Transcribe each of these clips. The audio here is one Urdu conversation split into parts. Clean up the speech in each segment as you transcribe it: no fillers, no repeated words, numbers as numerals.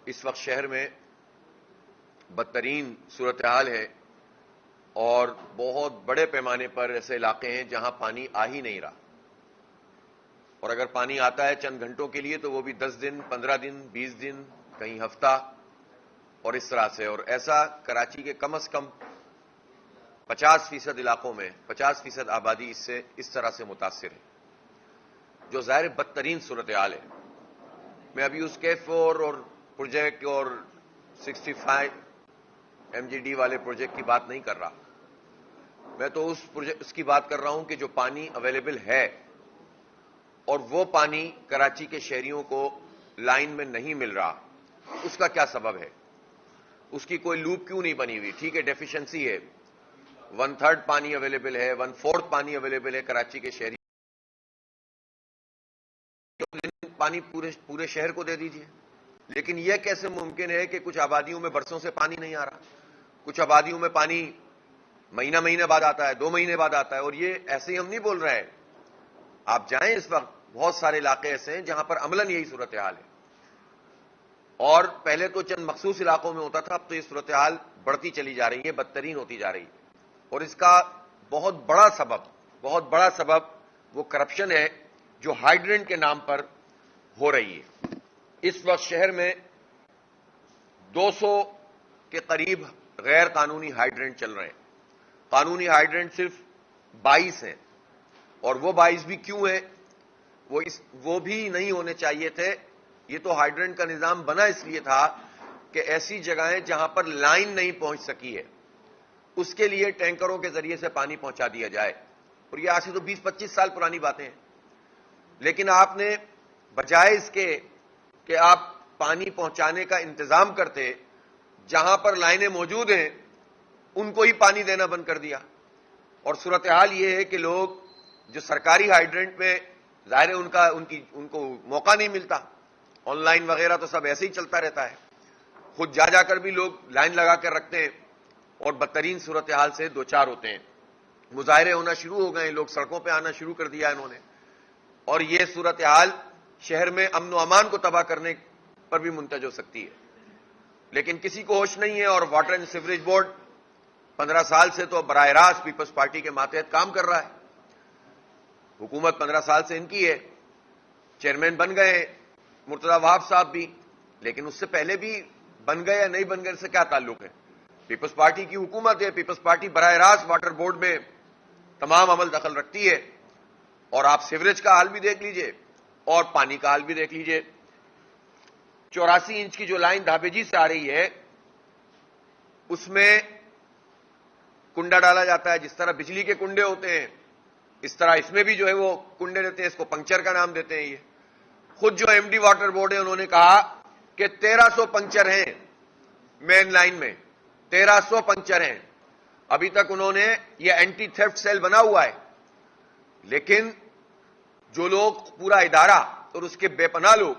اس وقت شہر میں بدترین صورتحال ہے اور بہت بڑے پیمانے پر ایسے علاقے ہیں جہاں پانی آ ہی نہیں رہا، اور اگر پانی آتا ہے چند گھنٹوں کے لیے تو وہ بھی 10 دن، 15 دن، 20 دن، کہیں ہفتہ، اور اس طرح سے. اور ایسا کراچی کے کم از کم 50% علاقوں میں 50% آبادی اس طرح سے متاثر ہے، جو ظاہر بدترین صورتحال ہے. میں ابھی اس K4 اور پروجیکٹ اور 65 MGD والے پروجیکٹ کی بات نہیں کر رہا، میں تو اس کی بات کر رہا ہوں کہ جو پانی اویلیبل ہے اور وہ پانی کراچی کے شہریوں کو لائن میں نہیں مل رہا، اس کا کیا سبب ہے؟ اس کی کوئی لوپ کیوں نہیں بنی ہوئی؟ ٹھیک ہے، ڈیفیشنسی ہے، 1/3 پانی اویلیبل ہے، 1/4 پانی اویلیبل ہے کراچی کے شہری، پانی پورے شہر کو دے دیجیے. لیکن یہ کیسے ممکن ہے کہ کچھ آبادیوں میں برسوں سے پانی نہیں آ رہا، کچھ آبادیوں میں پانی مہینہ بعد آتا ہے، 2 مہینے بعد آتا ہے. اور یہ ایسے ہی ہم نہیں بول رہے ہیں، آپ جائیں اس وقت بہت سارے علاقے ایسے ہیں جہاں پر عملاً یہی صورتحال ہے. اور پہلے تو چند مخصوص علاقوں میں ہوتا تھا، اب تو یہ صورتحال بڑھتی چلی جا رہی ہے، بدترین ہوتی جا رہی ہے. اور اس کا بہت بڑا سبب وہ کرپشن ہے جو ہائیڈرنٹ کے نام پر ہو رہی ہے. اس وقت شہر میں 200 کے قریب غیر قانونی ہائیڈرنٹ چل رہے ہیں. قانونی ہائیڈرنٹ صرف 22 ہیں، اور وہ 22 بھی کیوں ہیں؟ وہ بھی نہیں ہونے چاہیے تھے. یہ تو ہائیڈرنٹ کا نظام بنا اس لیے تھا کہ ایسی جگہیں جہاں پر لائن نہیں پہنچ سکی ہے اس کے لیے ٹینکروں کے ذریعے سے پانی پہنچا دیا جائے. اور یہ آج سے تو 20-25 سال پرانی باتیں ہیں. لیکن آپ نے بجائے اس کے کہ آپ پانی پہنچانے کا انتظام کرتے، جہاں پر لائنیں موجود ہیں ان کو ہی پانی دینا بند کر دیا. اور صورتحال یہ ہے کہ لوگ جو سرکاری ہائیڈرنٹ میں ظاہر ہے ان کو موقع نہیں ملتا، آن لائن وغیرہ تو سب ایسے ہی چلتا رہتا ہے، خود جا کر بھی لوگ لائن لگا کر رکھتے ہیں اور بدترین صورتحال سے دوچار ہوتے ہیں. مظاہرے ہونا شروع ہو گئے ہیں، لوگ سڑکوں پہ آنا شروع کر دیا انہوں نے، اور یہ صورتحال شہر میں امن و امان کو تباہ کرنے پر بھی منتج ہو سکتی ہے. لیکن کسی کو ہوش نہیں ہے. اور واٹر اینڈ سیوریج بورڈ 15 سال سے تو براہ راست پیپلز پارٹی کے ماتحت کام کر رہا ہے. حکومت 15 سال سے ان کی ہے، چیئرمین بن گئے مرتضی وہاب صاحب بھی، لیکن اس سے پہلے بھی بن گئے یا نہیں بن گئے سے کیا تعلق ہے؟ پیپلز پارٹی کی حکومت ہے، پیپلز پارٹی براہ راست واٹر بورڈ میں تمام عمل دخل رکھتی ہے. اور آپ سیوریج کا حال بھی دیکھ لیجئے اور پانی کا حال بھی دیکھ لیجئے. 84 انچ کی جو لائن دھابیجی سے آ رہی ہے اس میں کنڈا ڈالا جاتا ہے، جس طرح بجلی کے کنڈے ہوتے ہیں اس طرح اس میں بھی جو ہے وہ کنڈے دیتے ہیں، اس کو پنکچر کا نام دیتے ہیں. یہ خود جو MD واٹر بورڈ ہے انہوں نے کہا کہ 1300 پنکچر ہیں مین لائن میں، 1300 پنکچر ہیں. ابھی تک انہوں نے یہ اینٹی تھیفٹ سیل بنا ہوا ہے، لیکن جو لوگ پورا ادارہ اور اس کے بے پناہ لوگ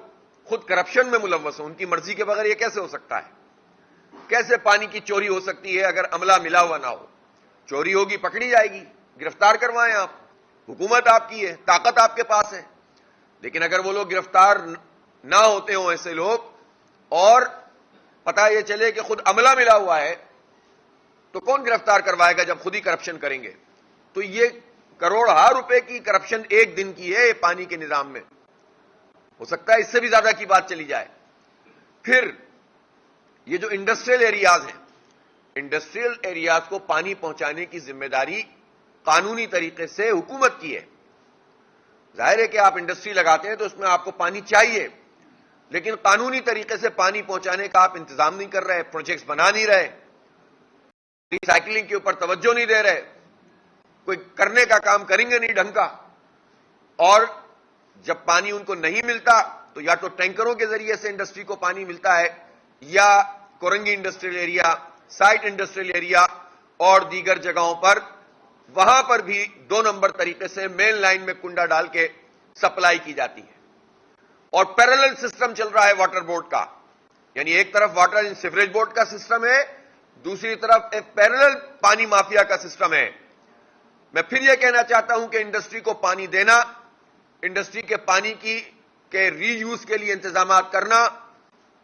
خود کرپشن میں ملوث ہیں، ان کی مرضی کے بغیر یہ کیسے ہو سکتا ہے؟ کیسے پانی کی چوری ہو سکتی ہے اگر عملہ ملا ہوا نہ ہو؟ چوری ہوگی، پکڑی جائے گی، گرفتار کروائیں آپ، حکومت آپ کی ہے، طاقت آپ کے پاس ہے. لیکن اگر وہ لوگ گرفتار نہ ہوتے ہوں ایسے لوگ، اور پتہ یہ چلے کہ خود عملہ ملا ہوا ہے، تو کون گرفتار کروائے گا جب خود ہی کرپشن کریں گے؟ تو یہ کروڑ روپے کی کرپشن ایک دن کی ہے پانی کے نظام میں. ہو سکتا ہے اس سے بھی زیادہ کی بات چلی جائے. پھر یہ جو انڈسٹریل ایریاز ہیں، انڈسٹریل ایریاز کو پانی پہنچانے کی ذمہ داری قانونی طریقے سے حکومت کی ہے. ظاہر ہے کہ آپ انڈسٹری لگاتے ہیں تو اس میں آپ کو پانی چاہیے، لیکن قانونی طریقے سے پانی پہنچانے کا آپ انتظام نہیں کر رہے، پروجیکٹس بنا نہیں رہے، ری سائیکلنگ کے اوپر توجہ نہیں دے رہے، کوئی کرنے کا کام کریں گے نہیں ڈھنگ کا. اور جب پانی ان کو نہیں ملتا تو یا تو ٹینکروں کے ذریعے سے انڈسٹری کو پانی ملتا ہے، یا Korangi industrial area, site industrial area اور دیگر جگہوں پر، وہاں پر بھی 2 نمبر طریقے سے مین لائن میں کنڈا ڈال کے سپلائی کی جاتی ہے. اور پیرالل سسٹم چل رہا ہے واٹر بورڈ کا، یعنی ایک طرف واٹر اینڈ سیوریج بورڈ کا سسٹم ہے، دوسری طرف ایک پیرالل پانی مافیا کا سسٹم ہے. میں پھر یہ کہنا چاہتا ہوں کہ انڈسٹری کو پانی دینا، انڈسٹری کے پانی کے ری یوز کے لیے انتظامات کرنا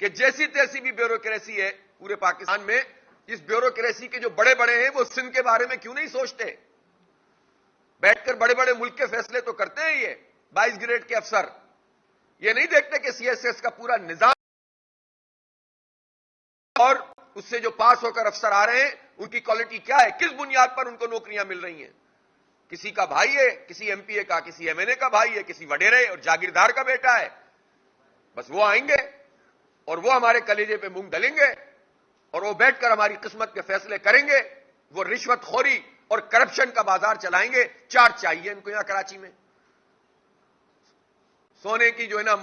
کہ جیسی تیسی بھی بیوروکریسی ہے پورے پاکستان میں، اس بیوروکریسی کے جو بڑے بڑے ہیں وہ سندھ کے بارے میں کیوں نہیں سوچتے؟ بیٹھ کر بڑے بڑے ملک کے فیصلے تو کرتے ہیں یہ 22 گریڈ کے افسر، یہ نہیں دیکھتے کہ سی ایس ایس کا پورا نظام اور اس سے جو پاس ہو کر افسر آ رہے ہیں ان کی کوالٹی کیا ہے، کس بنیاد پر ان کو نوکریاں مل رہی ہیں۔ کسی کا بھائی ہے، کسی ایم پی اے کا، کسی ایم این اے کا بھائی ہے، کسی وڈیرے اور جاگیردار کا بیٹا ہے، بس وہ آئیں گے اور وہ ہمارے کلیجے پہ مونگ ڈلیں گے اور وہ بیٹھ کر ہماری قسمت کے فیصلے کریں گے۔ وہ رشوت خوری اور کرپشن کا بازار چلائیں گے۔ چارج چاہیے ان کو یہاں کراچی میں، سونے کی جو ہے نا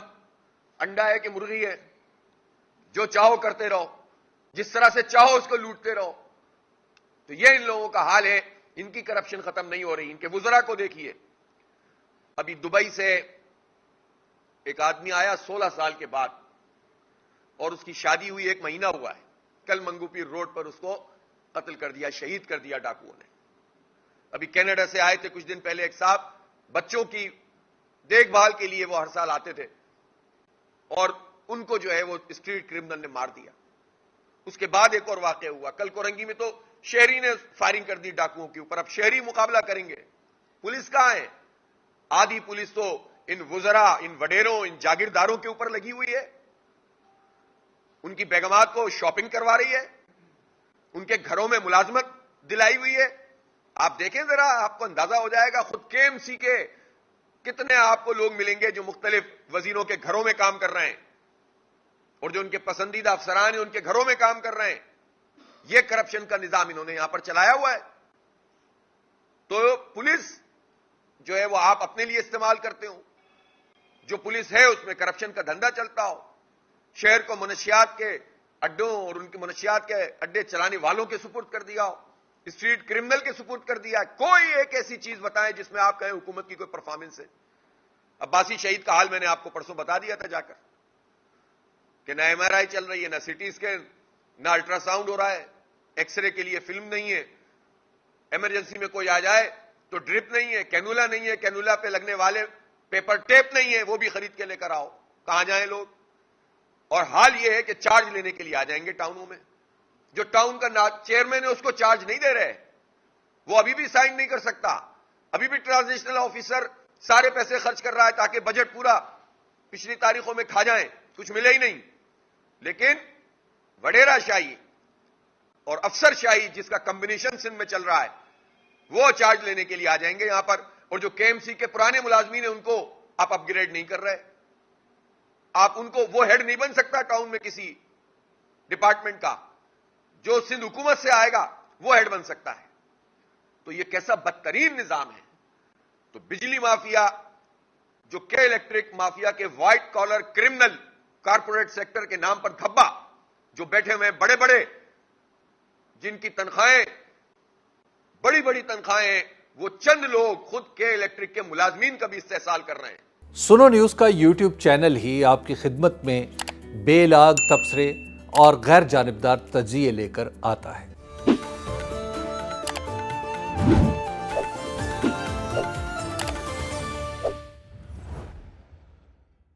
انڈا ہے کہ مرغی ہے، جو چاہو کرتے رہو، جس طرح سے چاہو اس کو لوٹتے رہو۔ تو یہ ان لوگوں کا حال ہے، ان کی کرپشن ختم نہیں ہو رہی۔ ان کے وزراء کو دیکھیے، ابھی دبئی سے ایک آدمی آیا 16 سال کے بعد اور اس کی شادی ہوئی 1 مہینہ ہوا ہے، کل منگو پیر روڈ پر اس کو قتل کر دیا، شہید کر دیا ڈاکوؤں نے۔ ابھی کینیڈا سے آئے تھے کچھ دن پہلے ایک صاحب، بچوں کی دیکھ بھال کے لیے وہ ہر سال آتے تھے اور ان کو جو ہے وہ اسٹریٹ کرمنل نے مار دیا۔ اس کے بعد ایک اور واقعہ ہوا، کل کورنگی میں تو شہری نے فائرنگ کر دی ڈاکوؤں کے اوپر۔ اب شہری مقابلہ کریں گے، پولیس کہاں ہے؟ آدھی پولیس تو ان وزراء، ان وڈیروں، ان جاگیرداروں کے اوپر لگی ہوئی ہے، ان کی بیگمات کو شاپنگ کروا رہی ہے، ان کے گھروں میں ملازمت دلائی ہوئی ہے۔ آپ دیکھیں ذرا، آپ کو اندازہ ہو جائے گا، خود کے ایم سی کے کتنے آپ کو لوگ ملیں گے جو مختلف وزیروں کے گھروں میں کام کر رہے ہیں اور جو ان کے پسندیدہ افسران ہیں ان کے گھروں میں کام کر رہے ہیں۔ یہ کرپشن کا نظام انہوں نے یہاں پر چلایا ہوا ہے۔ تو پولیس جو ہے وہ آپ اپنے لیے استعمال کرتے ہو، جو پولیس ہے اس میں کرپشن کا دھندا چلتا ہو، شہر کو منشیات کے اڈوں اور ان کے منشیات کے اڈے چلانے والوں کے سپرد کر دیا ہو، اسٹریٹ کرمنل کے سپرد کر دیا ہے۔ کوئی ایک ایسی چیز بتائیں جس میں آپ کہیں حکومت کی کوئی پرفارمنس ہے۔ عباسی شہید کا حال میں نے آپ کو پرسوں بتا دیا تھا جا کر کہ نہ ایم آر آئی چل رہی ہے، نہ سی ٹی اسکین، نہ الٹرا ساؤنڈ ہو رہا ہے، ایکس رے کے لیے فلم نہیں ہے، ایمرجنسی میں کوئی آ جائے تو ڈرپ نہیں ہے، کینولا نہیں ہے، کینولا پہ لگنے والے پیپر ٹیپ نہیں ہے، وہ بھی خرید کے لے کر آؤ۔ کہاں جائیں لوگ؟ اور حال یہ ہے کہ چارج لینے کے لیے آ جائیں گے ٹاؤنوں میں، جو ٹاؤن کا چیئرمین ہے اس کو چارج نہیں دے رہے، وہ ابھی بھی سائن نہیں کر سکتا، ابھی بھی ٹرانزیشنل آفیسر سارے پیسے خرچ کر رہا ہے تاکہ بجٹ پورا پچھلی تاریخوں میں کھا جائیں، کچھ ملے ہی نہیں۔ لیکن وڈیرا شاہی اور افسر شاہی جس کا کمبینیشن سندھ میں چل رہا ہے، وہ چارج لینے کے لیے آ جائیں گے یہاں پر، اور جو کے ایم سی کے پرانے ملازمین ہیں ان کو آپ اپ گریڈ نہیں کر رہے۔ آپ ان کو، وہ ہیڈ نہیں بن سکتا ٹاؤن میں کسی ڈپارٹمنٹ کا، جو سندھ حکومت سے آئے گا وہ ہیڈ بن سکتا ہے۔ تو یہ کیسا بدترین نظام ہے۔ تو بجلی مافیا، جو کے الیکٹرک مافیا کے white collar criminal corporate sector کے نام پر دھبا جو بیٹھے ہوئے ہیں بڑے بڑے، جن کی تنخواہیں بڑی بڑی تنخواہیں ہیں، وہ چند لوگ خود کے الیکٹرک کے ملازمین کا بھی استحصال کر رہے ہیں۔ سنو نیوز کا یوٹیوب چینل ہی آپ کی خدمت میں بے لاگ تبصرے اور غیر جانبدار تجزیے لے کر آتا ہے۔